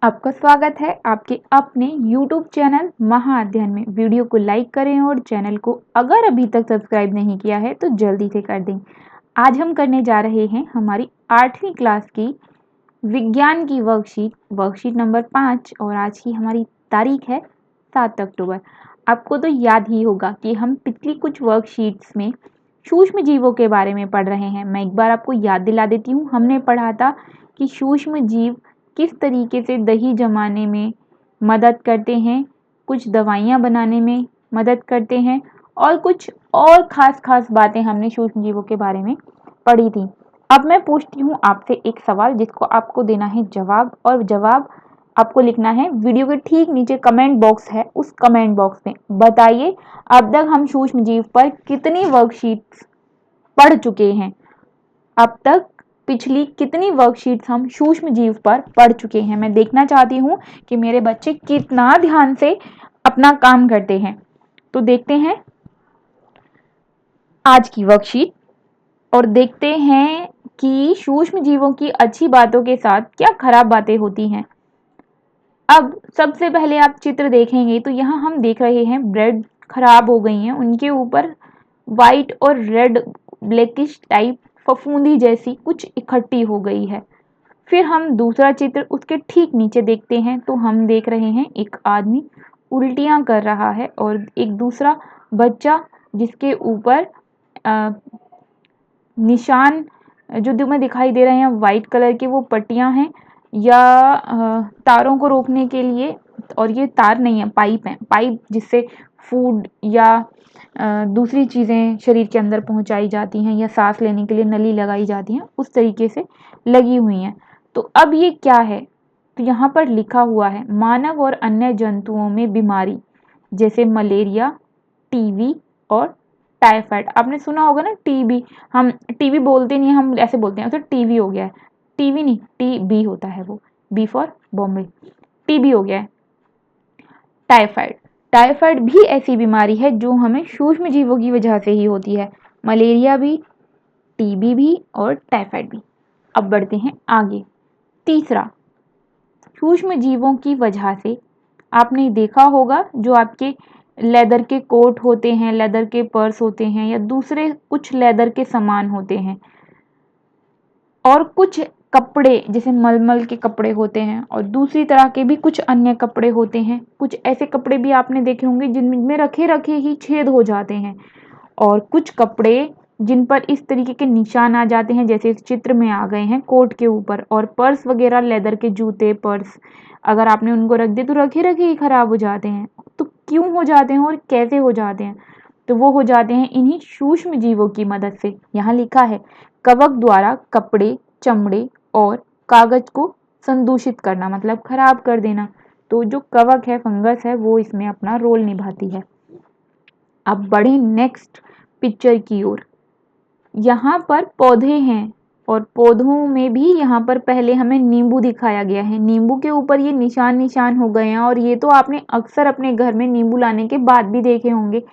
आपका स्वागत है आपके अपने YouTube चैनल महाअध्ययन में। वीडियो को लाइक करें और चैनल को अगर अभी तक सब्सक्राइब नहीं किया है तो जल्दी से कर दें। आज हम करने जा रहे हैं हमारी 8वीं क्लास की विज्ञान की वर्कशीट नंबर 5 और आज की हमारी तारीख है 7 अक्टूबर। आपको तो याद ही होगा कि हम पिछली कुछ वर्कशीट्स में सूक्ष्म जीवों के बारे में पढ़ रहे हैं। मैं एक बार आपको याद दिला देती हूँ। हमने पढ़ा था कि सूक्ष्म जीव किस तरीके से दही जमाने में मदद करते हैं, कुछ दवाइयाँ बनाने में मदद करते हैं और कुछ और ख़ास बातें हमने सूक्ष्म जीवों के बारे में पढ़ी थी। अब मैं पूछती हूँ आपसे एक सवाल जिसको आपको देना है जवाब, और जवाब आपको लिखना है वीडियो के ठीक नीचे कमेंट बॉक्स है, उस कमेंट बॉक्स में बताइए अब तक हम सूक्ष्म जीव पर कितनी वर्कशीट्स पढ़ चुके हैं। अब तक पिछली कितनी वर्कशीट्स हम सूक्ष्म जीव पर पढ़ चुके हैं। मैं देखना चाहती हूँ कि मेरे बच्चे कितना ध्यान से अपना काम करते हैं। तो देखते हैं आज की वर्कशीट और देखते हैं कि सूक्ष्म जीवों की अच्छी बातों के साथ क्या खराब बातें होती हैं। अब सबसे पहले आप चित्र देखेंगे तो यहाँ हम देख रहे हैं ब्रेड खराब हो गई हैं, उनके ऊपर वाइट और रेड ब्लैकिश टाइप फफूंदी जैसी कुछ इकट्ठी हो गई है। फिर हम दूसरा चित्र उसके ठीक नीचे देखते हैं तो हम देख रहे हैं एक आदमी उल्टियां कर रहा है और एक दूसरा बच्चा जिसके ऊपर निशान जो तुम्हें दिखाई दे रहे हैं वाइट कलर के, वो पट्टियां हैं या तारों को रोकने के लिए। और ये तार नहीं है, पाइप है, पाइप जिससे फूड या दूसरी चीज़ें शरीर के अंदर पहुंचाई जाती हैं या सांस लेने के लिए नली लगाई जाती हैं, उस तरीके से लगी हुई हैं। तो अब ये क्या है, तो यहाँ पर लिखा हुआ है मानव और अन्य जंतुओं में बीमारी जैसे मलेरिया, टीबी और टाइफाइड। आपने सुना होगा ना टीबी, हम टीबी बोलते नहीं, हम ऐसे बोलते हैं तो टीबी हो गया है। टीबी नहीं, टीबी होता है, वो बी फॉर बॉम्बे, टीबी हो गया है। टाइफाइड, टाइफाइड भी ऐसी बीमारी है जो हमें सूक्ष्म जीवों की वजह से ही होती है। मलेरिया भी, टीबी भी और टाइफाइड भी। अब बढ़ते हैं आगे। तीसरा, सूक्ष्म जीवों की वजह से आपने देखा होगा जो आपके लेदर के कोट होते हैं, लेदर के पर्स होते हैं या दूसरे कुछ लेदर के सामान होते हैं, और कुछ कपड़े जैसे मलमल के कपड़े होते हैं और दूसरी तरह के भी कुछ अन्य कपड़े होते हैं। कुछ ऐसे कपड़े भी आपने देखे होंगे जिनमें रखे रखे ही छेद हो जाते हैं, और कुछ कपड़े जिन पर इस तरीके के निशान आ जाते हैं जैसे इस चित्र में आ गए हैं कोट के ऊपर। और पर्स वगैरह, लेदर के जूते, पर्स अगर आपने उनको रख दिए तो रखे रखे ही खराब हो जाते हैं। तो क्यों हो जाते हैं और कैसे हो जाते हैं, तो वो हो जाते हैं इन्हीं सूक्ष्म जीवों की मदद से। यहाँ लिखा है कवक द्वारा कपड़े, चमड़े और कागज को संदूषित करना, मतलब खराब कर देना। तो जो कवक है, फंगस है, वो इसमें अपना रोल निभाती है। अब बढ़े नेक्स्ट पिक्चर की ओर। यहाँ पर पौधे हैं और पौधों में भी यहाँ पर पहले हमें नींबू दिखाया गया है। नींबू के ऊपर ये निशान निशान हो गए हैं, और ये तो आपने अक्सर अपने घर में नींबू लाने के बाद भी देखे होंगे।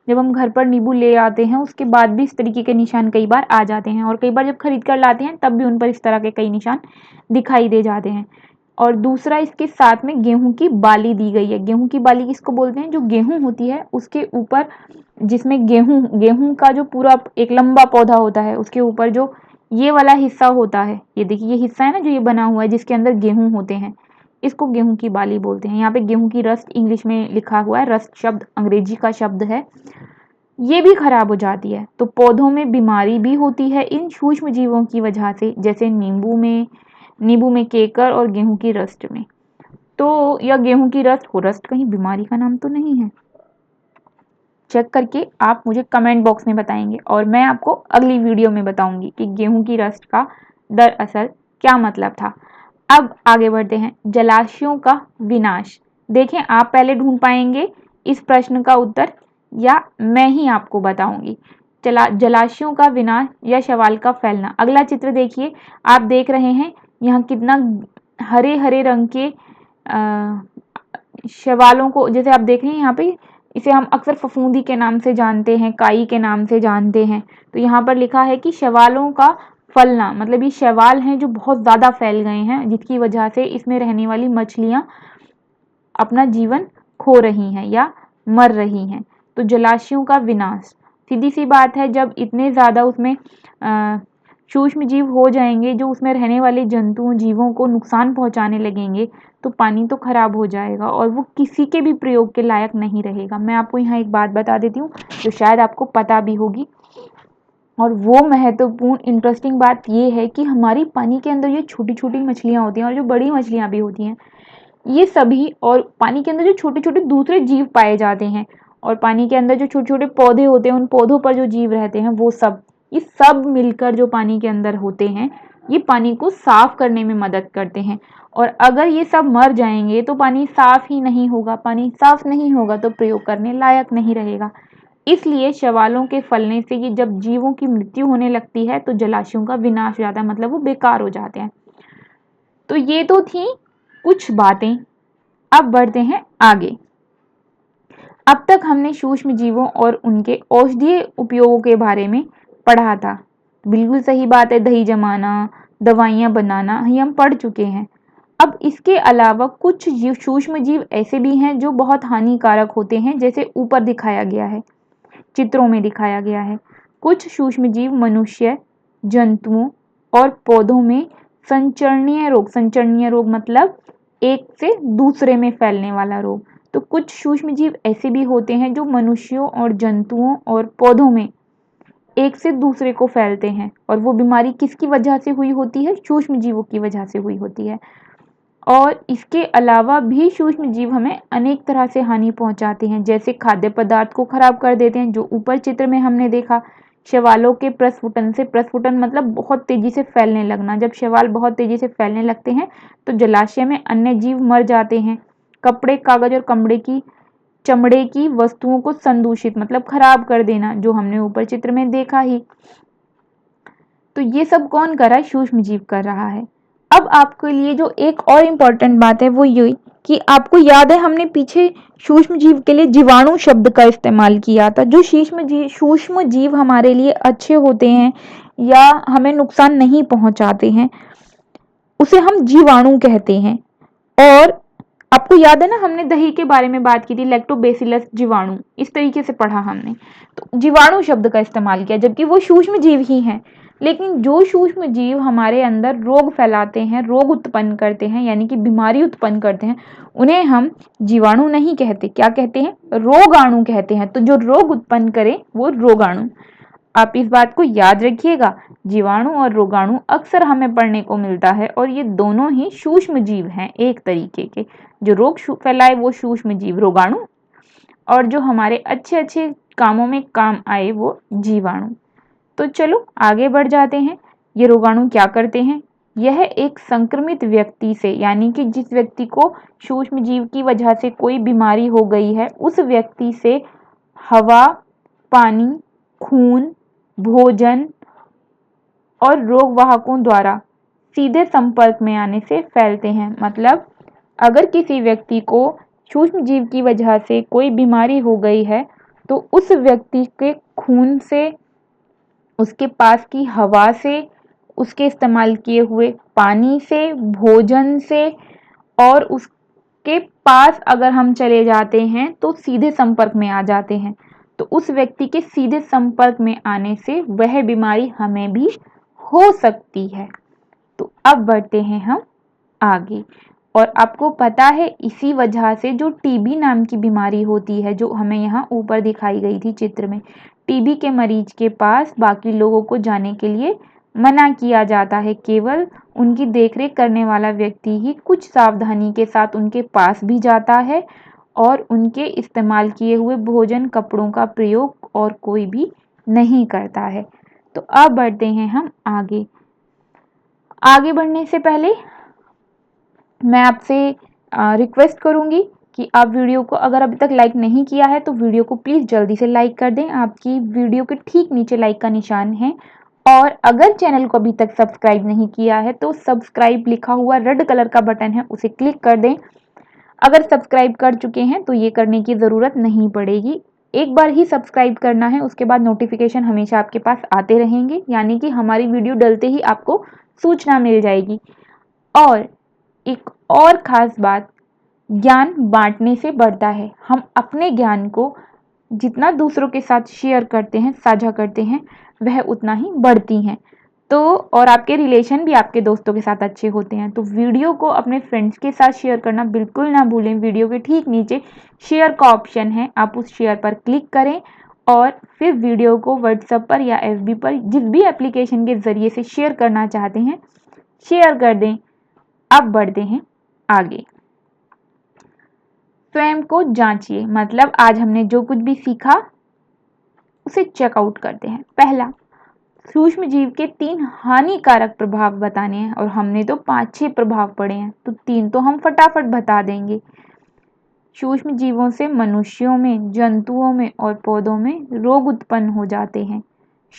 जब हम घर पर नींबू ले आते हैं उसके बाद भी इस तरीके के निशान कई बार आ जाते हैं, और कई बार जब खरीद कर लाते हैं तब भी उन पर इस तरह के कई निशान दिखाई दे जाते हैं। और दूसरा, इसके साथ में गेहूं की बाली दी गई है। गेहूं की बाली किसको बोलते हैं, जो गेहूं होती है उसके ऊपर, जिसमें गेहूं का जो पूरा एक लंबा पौधा होता है उसके ऊपर जो ये वाला हिस्सा होता है, ये देखिए ये हिस्सा है ना जो ये बना हुआ है जिसके अंदर गेहूं होते हैं, इसको गेहूं की बाली बोलते हैं। यहाँ पे गेहूं की रस्ट इंग्लिश में लिखा हुआ है, रस्ट शब्द अंग्रेजी का शब्द है। ये भी खराब हो जाती है। तो पौधों में बीमारी भी होती है इन सूक्ष्म जीवों की वजह से, जैसे नींबू में केकर और गेहूं की रस्ट में। तो या गेहूं की रस्ट हो, रस्ट कहीं बीमारी का नाम तो नहीं है, चेक करके आप मुझे कमेंट बॉक्स में बताएंगे और मैं आपको अगली वीडियो में बताऊंगी कि गेहूं की रस्ट का दरअसल क्या मतलब था। अब आगे बढ़ते हैं, जलाशयों का विनाश। देखें, आप पहले ढूंढ पाएंगे इस प्रश्न का उत्तर या मैं ही आपको बताऊंगी। जलाशयों का विनाश या शैवाल का फैलना। अगला चित्र देखिए, आप देख रहे हैं यहाँ कितना हरे हरे रंग के शैवालों को, जैसे आप देख रहे हैं यहाँ पे, इसे हम अक्सर फफूंदी के नाम से जानते हैं, काई के नाम से जानते हैं। तो यहाँ पर लिखा है कि शैवालों का फैलना, मतलब ये शैवाल हैं जो बहुत ज़्यादा फैल गए हैं, जिसकी वजह से इसमें रहने वाली मछलियाँ अपना जीवन खो रही हैं या मर रही हैं। तो जलाशयों का विनाश, सीधी सी बात है, जब इतने ज़्यादा उसमें सूक्ष्म जीव हो जाएंगे जो उसमें रहने वाले जंतुओं जीवों को नुकसान पहुंचाने लगेंगे, तो पानी तो खराब हो जाएगा और वो किसी के भी प्रयोग के लायक नहीं रहेगा। मैं आपको यहाँ एक बात बता देती हूँ जो शायद आपको पता भी होगी, और वो महत्वपूर्ण इंटरेस्टिंग बात ये है कि हमारी पानी के अंदर ये छोटी छोटी मछलियाँ होती हैं और जो बड़ी मछलियाँ भी होती हैं, ये सभी, और पानी के अंदर जो छोटे छोटे दूसरे जीव पाए जाते हैं, और पानी के अंदर जो छोटे छोटे पौधे होते हैं, उन पौधों पर जो जीव रहते हैं, वो सब, ये सब मिलकर जो पानी के अंदर होते हैं, ये पानी को साफ करने में मदद करते हैं। और अगर ये सब मर जाएंगे तो पानी साफ ही नहीं होगा, पानी साफ नहीं होगा तो प्रयोग करने लायक नहीं रहेगा। इसलिए शैवालों के फैलने से ये जब जीवों की मृत्यु होने लगती है तो जलाशयों का विनाश हो जाता है, मतलब वो बेकार हो जाते हैं। तो ये तो थी कुछ बातें। अब बढ़ते हैं आगे। अब तक हमने सूक्ष्म जीवों और उनके औषधीय उपयोगों के बारे में पढ़ा था। बिल्कुल सही बात है, दही जमाना, दवाइयाँ बनाना, ये हम पढ़ चुके हैं। अब इसके अलावा कुछ सूक्ष्म जीव ऐसे भी हैं जो बहुत हानिकारक होते हैं, जैसे ऊपर दिखाया गया है, चित्रों में दिखाया गया है। कुछ सूक्ष्म जीव मनुष्य, जंतुओं और पौधों में संचरणीय रोग मतलब एक से दूसरे में फैलने वाला रोग। तो कुछ सूक्ष्म जीव ऐसे भी होते हैं जो मनुष्यों और जंतुओं और पौधों में एक से दूसरे को फैलते हैं, और वो बीमारी किसकी वजह से हुई होती है? सूक्ष्म जीवों की वजह से हुई होती है। और इसके अलावा भी सूक्ष्म जीव हमें अनेक तरह से हानि पहुंचाते हैं, जैसे खाद्य पदार्थ को खराब कर देते हैं, जो ऊपर चित्र में हमने देखा। शैवालों के प्रस्फुटन से, प्रस्फुटन मतलब बहुत तेजी से फैलने लगना, जब शैवाल बहुत तेजी से फैलने लगते हैं तो जलाशय में अन्य जीव मर जाते हैं। कपड़े, कागज और चमड़े की वस्तुओं को संदूषित मतलब खराब कर देना, जो हमने ऊपर चित्र में देखा ही। तो ये सब कौन कर रहा है? सूक्ष्म जीव कर रहा है। अब आपके लिए जो एक और इम्पॉर्टेंट बात है वो ये कि आपको याद है हमने पीछे सूक्ष्म जीव के लिए जीवाणु शब्द का इस्तेमाल किया था। जो सूक्ष्म जीव हमारे लिए अच्छे होते हैं या हमें नुकसान नहीं पहुंचाते हैं, उसे हम जीवाणु कहते हैं। और आपको याद है ना, हमने दही के बारे में बात की थी, लैक्टोबैसिलस जीवाणु, इस तरीके से पढ़ा हमने। तो जीवाणु शब्द का इस्तेमाल किया, जबकि वो सूक्ष्म जीव ही हैं। लेकिन जो सूक्ष्म जीव हमारे अंदर रोग फैलाते हैं, रोग उत्पन्न करते हैं, यानी कि बीमारी उत्पन्न करते हैं, उन्हें हम जीवाणु नहीं कहते। क्या कहते हैं? रोगाणु कहते हैं। तो जो रोग उत्पन्न करे वो रोगाणु। आप इस बात को याद रखिएगा, जीवाणु और रोगाणु अक्सर हमें पढ़ने को मिलता है, और ये दोनों ही सूक्ष्म जीव हैं एक तरीके के। जो रोग फैलाए वो सूक्ष्म जीव रोगाणु, और जो हमारे अच्छे अच्छे कामों में काम आए वो जीवाणु। तो चलो आगे बढ़ जाते हैं। ये रोगाणु क्या करते हैं? यह एक संक्रमित व्यक्ति से, यानी कि जिस व्यक्ति को सूक्ष्म जीव की वजह से कोई बीमारी हो गई है, उस व्यक्ति से हवा, पानी, खून, भोजन और रोग वाहकों द्वारा सीधे संपर्क में आने से फैलते हैं। मतलब अगर किसी व्यक्ति को सूक्ष्म जीव की वजह से कोई बीमारी हो गई है, तो उस व्यक्ति के खून से, उसके पास की हवा से, उसके इस्तेमाल किए हुए पानी से, भोजन से, और उसके पास अगर हम चले जाते हैं तो सीधे संपर्क में आ जाते हैं। तो उस व्यक्ति के सीधे संपर्क में आने से वह बीमारी हमें भी हो सकती है। तो अब बढ़ते हैं हम आगे। और आपको पता है इसी वजह से जो टीबी नाम की बीमारी होती है, जो हमें यहाँ ऊपर दिखाई गई थी चित्र में, टीबी के मरीज के पास बाकी लोगों को जाने के लिए मना किया जाता है। केवल उनकी देखरेख करने वाला व्यक्ति ही कुछ सावधानी के साथ उनके पास भी जाता है, और उनके इस्तेमाल किए हुए भोजन, कपड़ों का प्रयोग और कोई भी नहीं करता है। तो अब बढ़ते हैं हम आगे। आगे बढ़ने से पहले मैं आपसे रिक्वेस्ट करूंगी कि आप वीडियो को अगर अभी तक लाइक नहीं किया है तो वीडियो को प्लीज़ जल्दी से लाइक कर दें। आपकी वीडियो के ठीक नीचे लाइक का निशान है। और अगर चैनल को अभी तक सब्सक्राइब नहीं किया है तो सब्सक्राइब लिखा हुआ रेड कलर का बटन है, उसे क्लिक कर दें। अगर सब्सक्राइब कर चुके हैं तो ये करने की ज़रूरत नहीं पड़ेगी। एक बार ही सब्सक्राइब करना है, उसके बाद नोटिफिकेशन हमेशा आपके पास आते रहेंगे, यानी कि हमारी वीडियो डलते ही आपको सूचना मिल जाएगी। और एक और ख़ास बात, ज्ञान बांटने से बढ़ता है। हम अपने ज्ञान को जितना दूसरों के साथ शेयर करते हैं, साझा करते हैं, वह उतना ही बढ़ती हैं। तो और आपके रिलेशन भी आपके दोस्तों के साथ अच्छे होते हैं। तो वीडियो को अपने फ्रेंड्स के साथ शेयर करना बिल्कुल ना भूलें। वीडियो के ठीक नीचे शेयर का ऑप्शन है, आप उस शेयर पर क्लिक करें और फिर वीडियो को व्हाट्सएप पर या एफबी पर जिस भी एप्लीकेशन के ज़रिए से शेयर करना चाहते हैं, शेयर कर दें। अब बढ़ते हैं आगे। स्वयं को जांचिए, मतलब आज हमने जो कुछ भी सीखा उसे चेकआउट करते हैं। पहला, सूक्ष्म जीव के 3 हानिकारक प्रभाव बताने हैं और हमने तो 5-6 प्रभाव पढ़े हैं, तो 3 तो हम फटाफट बता देंगे। सूक्ष्म जीवों से मनुष्यों में, जंतुओं में और पौधों में रोग उत्पन्न हो जाते हैं।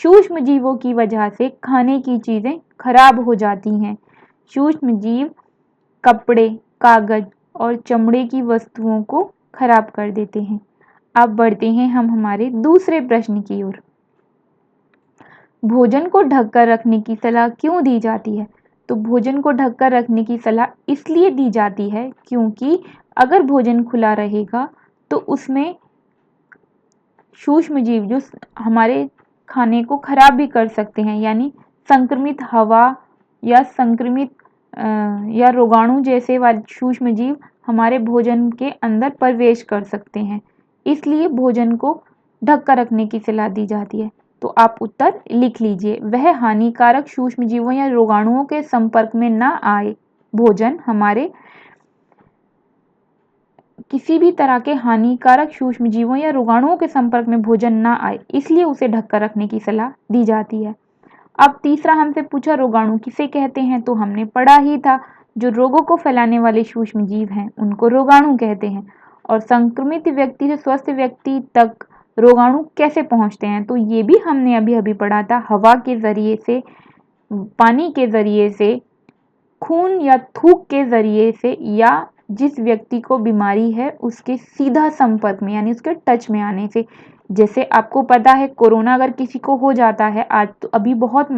सूक्ष्म जीवों की वजह से खाने की चीज़ें खराब हो जाती हैं। सूक्ष्म जीव कपड़े, कागज और चमड़े की वस्तुओं को खराब कर देते हैं। अब बढ़ते हैं हम हमारे दूसरे प्रश्न की ओर। भोजन को ढककर रखने की सलाह क्यों दी जाती है? तो भोजन को ढककर रखने की सलाह इसलिए दी जाती है क्योंकि अगर भोजन खुला रहेगा तो उसमें सूक्ष्म जीव जो हमारे खाने को खराब भी कर सकते हैं, यानी संक्रमित हवा या संक्रमित या रोगाणु जैसे वाले सूक्ष्म जीव हमारे भोजन के अंदर प्रवेश कर सकते हैं। इसलिए भोजन को ढक कर रखने की सलाह दी जाती है। तो आप उत्तर लिख लीजिए, वह हानिकारक सूक्ष्म जीवों या रोगाणुओं के संपर्क में ना आए। भोजन हमारे किसी भी तरह के हानिकारक सूक्ष्म जीवों या रोगाणुओं के संपर्क में भोजन ना आए, इसलिए उसे ढककर रखने की सलाह दी जाती है। अब तीसरा हमसे पूछा, रोगाणु किसे कहते हैं? तो हमने पढ़ा ही था, जो रोगों को फैलाने वाले सूक्ष्म जीव हैं उनको रोगाणु कहते हैं। और संक्रमित व्यक्ति से स्वस्थ व्यक्ति तक रोगाणु कैसे पहुंचते हैं? तो ये भी हमने अभी अभी पढ़ा था, हवा के जरिए से, पानी के जरिए से, खून या थूक के जरिए से, या जिस व्यक्ति को बीमारी है उसके सीधा संपर्क में, यानी उसके टच में आने से। जैसे आपको पता है, कोरोना अगर किसी को हो जाता है, आज तो अभी बहुत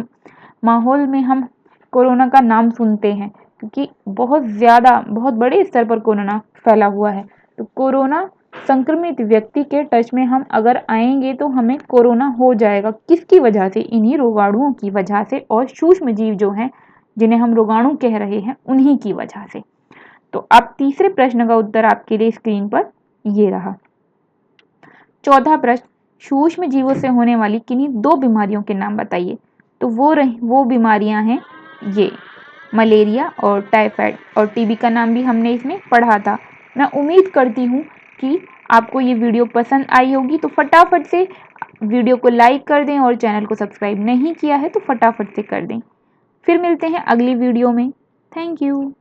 माहौल में हम कोरोना का नाम सुनते हैं क्योंकि बहुत ज़्यादा, बहुत बड़े स्तर पर कोरोना फैला हुआ है। तो कोरोना संक्रमित व्यक्ति के टच में हम अगर आएंगे तो हमें कोरोना हो जाएगा। किसकी वजह से? इन्हीं रोगाणुओं की वजह से, और सूक्ष्म जीव जो हैं जिन्हें हम रोगाणु कह रहे हैं उन्हीं की वजह से। तो अब तीसरे प्रश्न का उत्तर आपके लिए स्क्रीन पर ये रहा। चौथा प्रश्न, सूक्ष्म जीवों से होने वाली किन्हीं 2 बीमारियों के नाम बताइए। तो वो बीमारियां हैं ये, मलेरिया और टाइफाइड, और टीबी का नाम भी हमने इसमें पढ़ा था। मैं उम्मीद करती हूँ कि आपको ये वीडियो पसंद आई होगी, तो फटाफट से वीडियो को लाइक कर दें और चैनल को सब्सक्राइब नहीं किया है तो फटाफट से कर दें। फिर मिलते हैं अगली वीडियो में। Thank you.